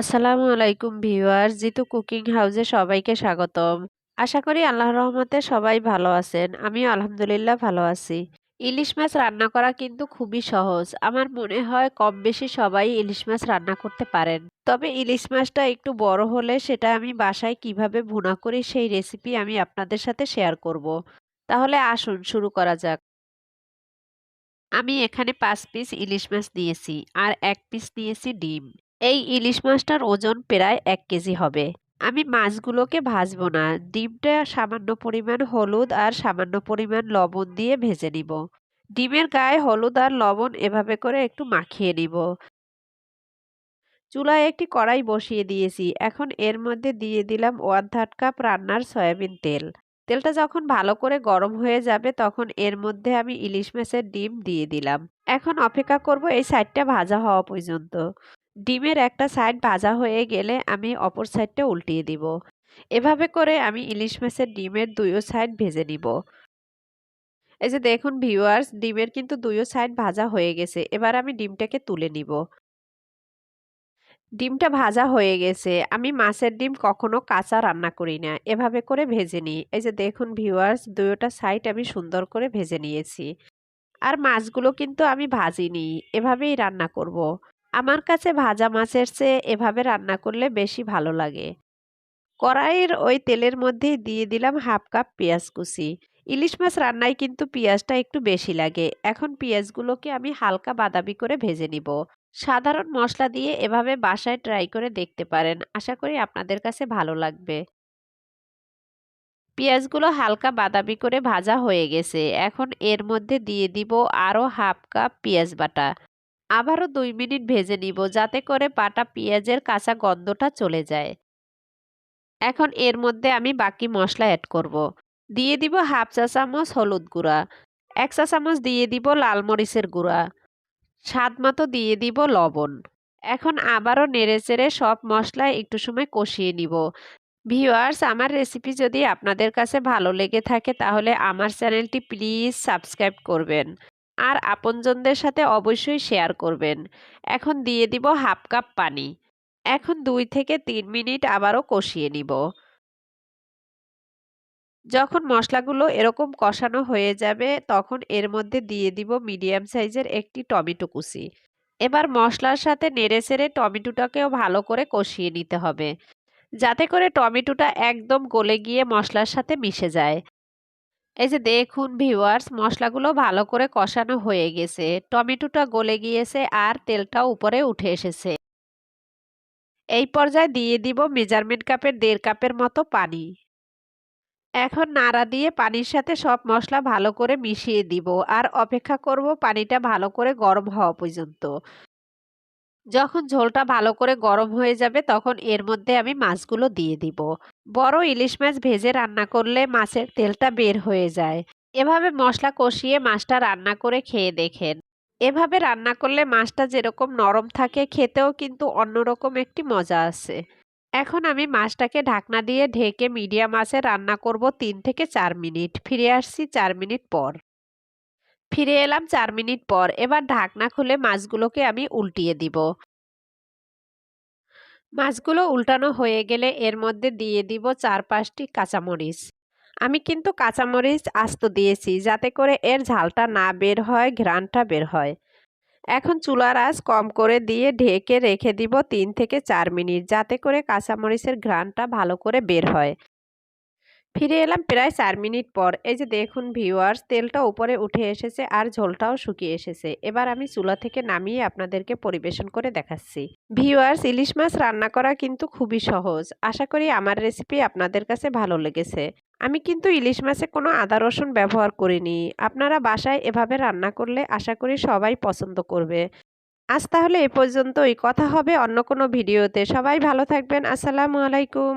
আসসালামু আলাইকুম viewers, Jitu cooking হাউসে সবাইকে স্বাগতম। আশা করি আল্লাহর রহমতে সবাই ভালো আছেন। আমিও আলহামদুলিল্লাহ ভালো আছি। ইলিশ মাছ রান্না করা কিন্তু খুবই সহজ। আমার মনে হয় কম বেশি সবাই ইলিশ মাছ রান্না করতে পারেন। তবে ইলিশ মাছটা একটু বড় হলে সেটা আমি বাসায় কিভাবে ভুনা করি সেই রেসিপি আমি আপনাদের সাথে শেয়ার করব। তাহলে আসুন শুরু করা যাক। আমি এখানে ৫ পিস ইলিশ মাছ নিয়েছি আর ১ পিস নিয়েছি ডিম। এই ইলিশ মাছটার ওজন প্রায় ১ কেজি হবে। আমি মাছগুলোকে ভাজবো না। ডিমটা সামান্য পরিমাণ হলুদ আর সামান্য পরিমাণ লবণ দিয়ে ভেজে নিব। ডিমের গায়ে হলুদ আর লবণ এভাবে করে একটু মাখিয়ে নিব। চুলায় একটি কড়াই বসিয়ে দিয়েছি। এখন এর মধ্যে দিয়ে দিলাম 1/3 কাপ রান্নার সয়াবিন তেল। তেলটা যখন ভালো করে গরম হয়ে যাবে তখন এর মধ্যে আমি ইলিশ মাছের ডিম দিয়ে দিলাম। এখন অপেক্ষা করব এই সাইডটা ভাজা হওয়া পর্যন্ত। ডিমের একটা সাইড ভাজা হয়ে গেলে আমি অপর সাইডটা উল্টিয়ে দিব। এভাবে করে আমি ইলিশ মাছের ডিমের দুইও সাইড ভেজে নিব। এই যে দেখুন ভিউয়ার্স, ডিমের কিন্তু দুইও সাইড ভাজা হয়ে গেছে। এবার আমি ডিমটাকে তুলে নিব। ডিমটা ভাজা হয়ে গেছে। আমি মাছের ডিম কখনো কাঁচা রান্না করি না। এভাবে করে ভেজে নিই। এই যে দেখুন ভিউয়ার্স, দুইটা সাইড আমি সুন্দর করে ভেজে নিয়েছি। আর মাছগুলো কিন্তু আমি ভাজিনি। এভাবেই রান্না করব। আমার কাছে ভাজা মাছের চেয়ে এভাবে রান্না করলে বেশি ভালো লাগে। কড়াইয়ের ওই তেলের মধ্যেই দিয়ে দিলাম 1/2 কাপ পেঁয়াজ কুচি। ইলিশ মাছ রান্নায় কিন্তু পেঁয়াজটা একটু বেশি লাগে। এখন পেঁয়াজগুলোকে আমি হালকা বাদামি করে ভেজে নিব। সাধারণ মসলা দিয়ে এভাবে বাসায় ট্রাই করে দেখতে পারেন। আশা করি আপনাদের কাছে ভালো লাগবে। পেঁয়াজগুলো হালকা বাদামি করে ভাজা হয়ে গেছে। এখন এর মধ্যে দিয়ে দিব আরও 1/2 কাপ পেঁয়াজ বাটা। আবারও 2 মিনিট ভেজে নিব যাতে করে বাটা পেঁয়াজের কাঁচা গন্ধটা চলে যায়। এখন এর মধ্যে আমি বাকি মসলা এড করব। দিয়ে দিব 1/2 চা চামচ হলুদ গুঁড়া, 1 চা চামচ দিয়ে দিব লাল মরিচের গুঁড়া, স্বাদ মতো দিয়ে দিব লবণ। এখন আবারও নেড়েচেড়ে সব মসলা একটু সময় কষিয়ে নিব। ভিউয়ার্স, আমার রেসিপি যদি আপনাদের কাছে ভালো লেগে থাকে তাহলে আমার চ্যানেলটি প্লিজ সাবস্ক্রাইব করবেন। আর আপনজনদের সাথে অবশ্যই শেয়ার করবেন। এখন দিয়ে দিব 1/2 কাপ পানি। এখন 2 থেকে 3 মিনিট আবারও কষিয়ে নিব। যখন মসলাগুলো এরকম কষানো হয়ে যাবে তখন এর মধ্যে দিয়ে দিব মিডিয়াম সাইজের একটি টমেটো কুচি। এবার মসলার সাথে নেড়েচেড়ে টমেটোটাকেও ভালো করে কষিয়ে নিতে হবে যাতে করে টমেটোটা একদম গলে গিয়ে মসলার সাথে মিশে যায়। এই যে দেখুন ভিউয়ার্স, মশলাগুলো ভালো করে কষানো হয়ে গেছে, টমেটোটা গলে গিয়েছে আর তেলটাও উপরে উঠে এসেছে। এই পর্যায়ে দিয়ে দিব মেজারমেন্ট কাপের 1.5 কাপের মতো পানি। এখন নাড়া দিয়ে পানির সাথে সব মসলা ভালো করে মিশিয়ে দিব আর অপেক্ষা করব পানিটা ভালো করে গরম হওয়া পর্যন্ত। যখন ঝোলটা ভালো করে গরম হয়ে যাবে তখন এর মধ্যে আমি মাছগুলো দিয়ে দিব। বড় ইলিশ মাছ ভেজে রান্না করলে মাছের তেলটা বের হয়ে যায়। এভাবে মশলা কষিয়ে মাছটা রান্না করে খেয়ে দেখেন। এভাবে রান্না করলে মাছটা যেরকম নরম থাকে খেতেও কিন্তু অন্যরকম একটি মজা আছে। এখন আমি মাছটাকে ঢাকনা দিয়ে ঢেকে মিডিয়াম আঁচে রান্না করব ৩ থেকে ৪ মিনিট। ফিরে আসছি ৪ মিনিট পর। ফিরে এলাম ৪ মিনিট পর। এবার ঢাকনা খুলে মাছগুলোকে আমি উল্টিয়ে দিব। মাছগুলো উল্টানো হয়ে গেলে এর মধ্যে দিয়ে দিব ৪-৫টি কাঁচামরিচ। আমি কিন্তু কাঁচামরিচ আস্ত দিয়েছি যাতে করে এর ঝালটা না বের হয়, ঘ্রাণটা বের হয়। এখন চুলার আঁচ কম করে দিয়ে ঢেকে রেখে দিব ৩ থেকে ৪ মিনিট যাতে করে কাঁচামরিচের ঘ্রাণটা ভালো করে বের হয়। ফিরে এলাম প্রায় ৪ মিনিট পর। এই যে দেখুন ভিউয়ার্স, তেলটা উপরে উঠে এসেছে আর ঝোলটাও শুকিয়ে এসেছে। এবার আমি চুলা থেকে নামিয়ে আপনাদেরকে পরিবেশন করে দেখাচ্ছি। ভিউয়ার্স, ইলিশ মাছ রান্না করা কিন্তু খুবই সহজ। আশা করি আমার রেসিপি আপনাদের কাছে ভালো লেগেছে। আমি কিন্তু ইলিশ মাছে কোনো আদা রসুন ব্যবহার করিনি। আপনারা বাসায় এভাবে রান্না করলে আশা করি সবাই পছন্দ করবে। আজ তাহলে এ পর্যন্তই। কথা হবে অন্য কোনো ভিডিওতে। সবাই ভালো থাকবেন। আসসালামু আলাইকুম।